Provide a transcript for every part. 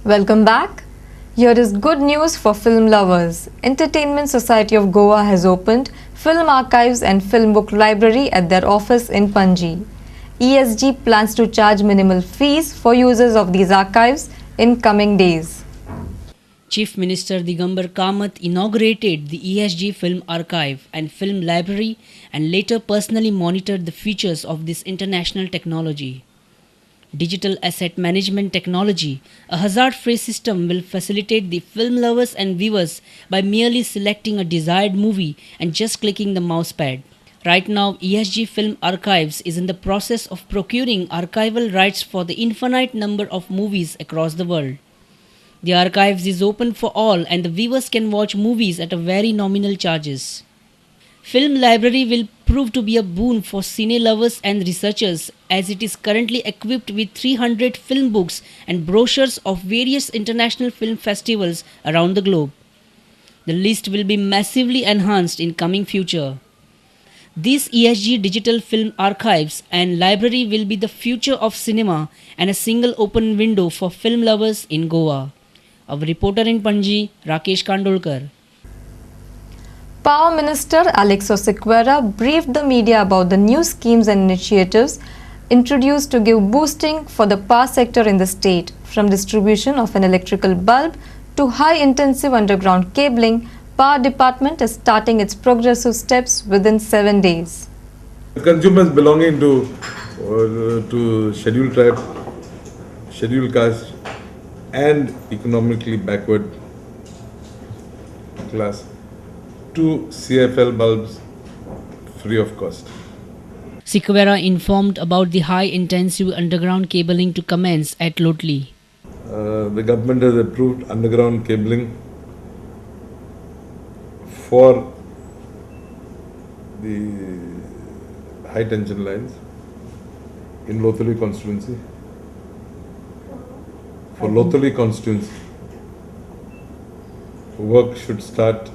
Welcome back. Here is good news for film lovers. Entertainment Society of Goa has opened Film Archives and Film Book Library at their office in Panji. ESG plans to charge minimal fees for users of these archives in coming days. Chief Minister Digambar Kamath inaugurated the ESG Film Archive and Film Library and later personally monitored the features of this international technology. Digital asset management technology, a hazard-free system, will facilitate the film lovers and viewers by merely selecting a desired movie and just clicking the mousepad. Right now, ESG Film Archives is in the process of procuring archival rights for the infinite number of movies across the world. The archives is open for all and the viewers can watch movies at a very nominal charges. Film Library will prove to be a boon for cine lovers and researchers as it is currently equipped with 300 film books and brochures of various international film festivals around the globe. The list will be massively enhanced in coming future. These ESG digital film archives and library will be the future of cinema and a single open window for film lovers in Goa. Our reporter in Panji, Rakesh Kandolkar. Power Minister Alexo Sequeira briefed the media about the new schemes and initiatives introduced to give boosting for the power sector in the state, from distribution of an electrical bulb to high-intensive underground cabling. Power Department is starting its progressive steps within 7 days. Consumers belonging to scheduled tribe, scheduled caste and economically backward class, 2 CFL bulbs free of cost. Sequeira informed about the high-intensive underground cabling to commence at Lotli. The government has approved underground cabling for the high tension lines in Lotli constituency. For Lotli constituency, work should start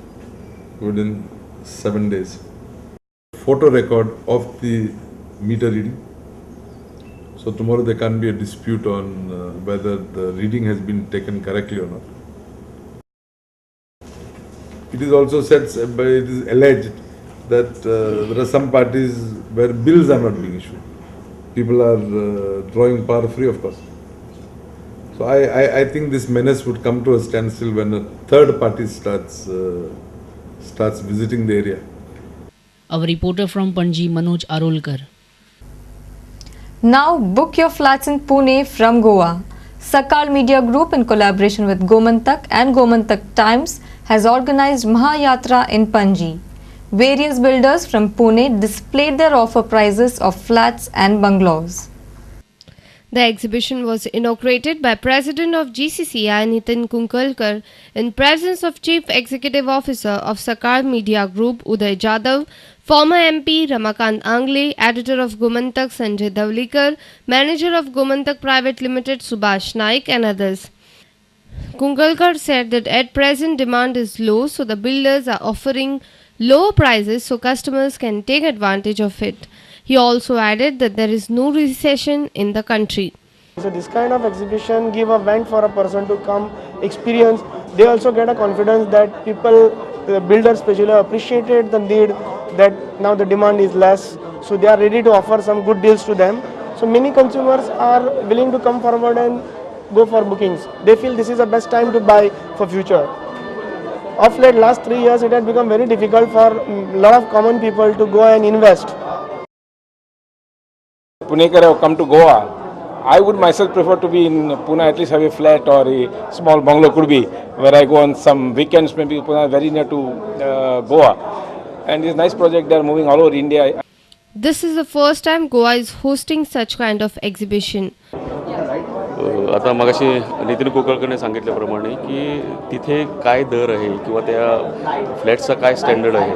within 7 days. Photo record of the meter reading. So tomorrow there can't be a dispute on whether the reading has been taken correctly or not. It is also said, it is alleged that there are some parties where bills are not being issued. People are drawing power free of cost. So I think this menace would come to a standstill when a third party starts visiting the area. Our reporter from Panji, Manoj Arolkar. Now book your flats in Pune from Goa. Sakal Media Group, in collaboration with Gomantak and Gomantak Times, has organized Mahayatra in Panji. Various builders from Pune displayed their offer prices of flats and bungalows. The exhibition was inaugurated by President of GCCI Nitin Kunkalkar in presence of Chief Executive Officer of Sakal Media Group Uday Jadhav, former MP Ramakant Angle, editor of Gomantak Sanjay Davlikar, manager of Gomantak Private Limited Subhash Naik and others. Kunkalkar said that at present demand is low, so the builders are offering low prices so customers can take advantage of it. He also added that there is no recession in the country. So this kind of exhibition give a vent for a person to come experience. They also get a confidence that people, the builders especially, appreciated the need that now the demand is less. So they are ready to offer some good deals to them. So many consumers are willing to come forward and go for bookings. They feel this is the best time to buy for future. Of late, last 3 years, it had become very difficult for a lot of common people to go and invest. Punekar have come to Goa. I would myself prefer to be in Pune, at least have a flat or a small bungalow could be, where I go on some weekends, maybe Pune very near to Goa. And this nice project, they are moving all over India. This is the first time Goa is hosting such kind of exhibition. आता मगाशी नितीन कुकळकरने सांगितल्याप्रमाणे की तिथे काय दर आहे किंवा त्या फ्लॅटचा काय स्टँडर्ड आहे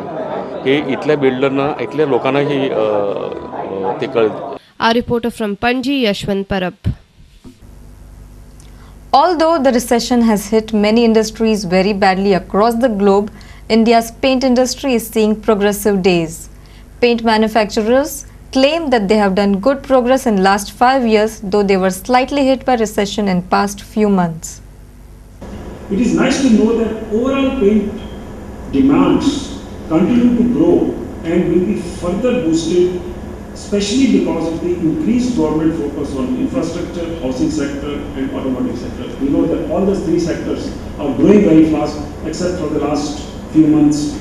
हे इथल्या बिल्डरना इथल्या लोकांनाही ते कळतं. Our reporter from Panji, Yashwant Parab. Although the recession has hit many industries very badly across the globe, India's paint industry is seeing progressive days. Paint manufacturers claim that they have done good progress in last 5 years, though they were slightly hit by recession in past few months. It is nice to know that overall paint demands continue to grow and will be further boosted, especially because of the increased government focus on infrastructure, housing sector and automotive sector. We know that all these three sectors are growing very fast, except for the last few months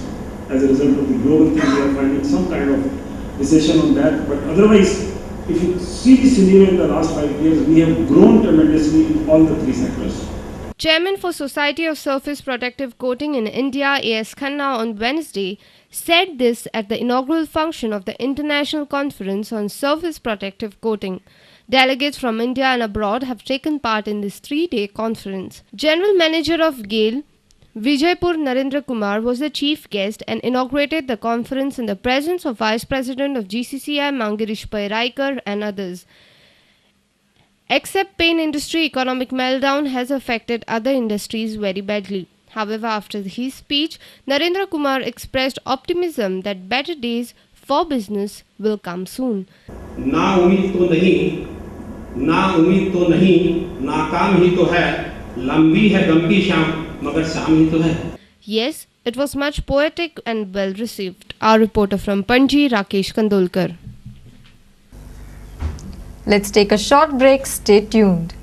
as a result of the global thing. We are finding some kind of recession on that, but otherwise, if you see the scenario in the last 5 years, we have grown tremendously in all the three sectors. Chairman for Society of Surface Protective Coating in India, A.S. Khanna, on Wednesday said this at the inaugural function of the International Conference on Surface Protective Coating. Delegates from India and abroad have taken part in this 3-day conference. General Manager of GAIL, Vijaypur Narendra Kumar, was the chief guest and inaugurated the conference in the presence of Vice President of GCCI Mangirish Pairaikar and others. Except paint industry, economic meltdown has affected other industries very badly. However, after his speech, Narendra Kumar expressed optimism that better days for business will come soon. ना उम्मीद तो नहीं, नाकाम ही तो है, लंबी है गम की शाम, मगर शाम ही तो है. Yes, it was much poetic and well received. Our reporter from Panji, Rakesh Kandolkar. Let's take a short break. Stay tuned.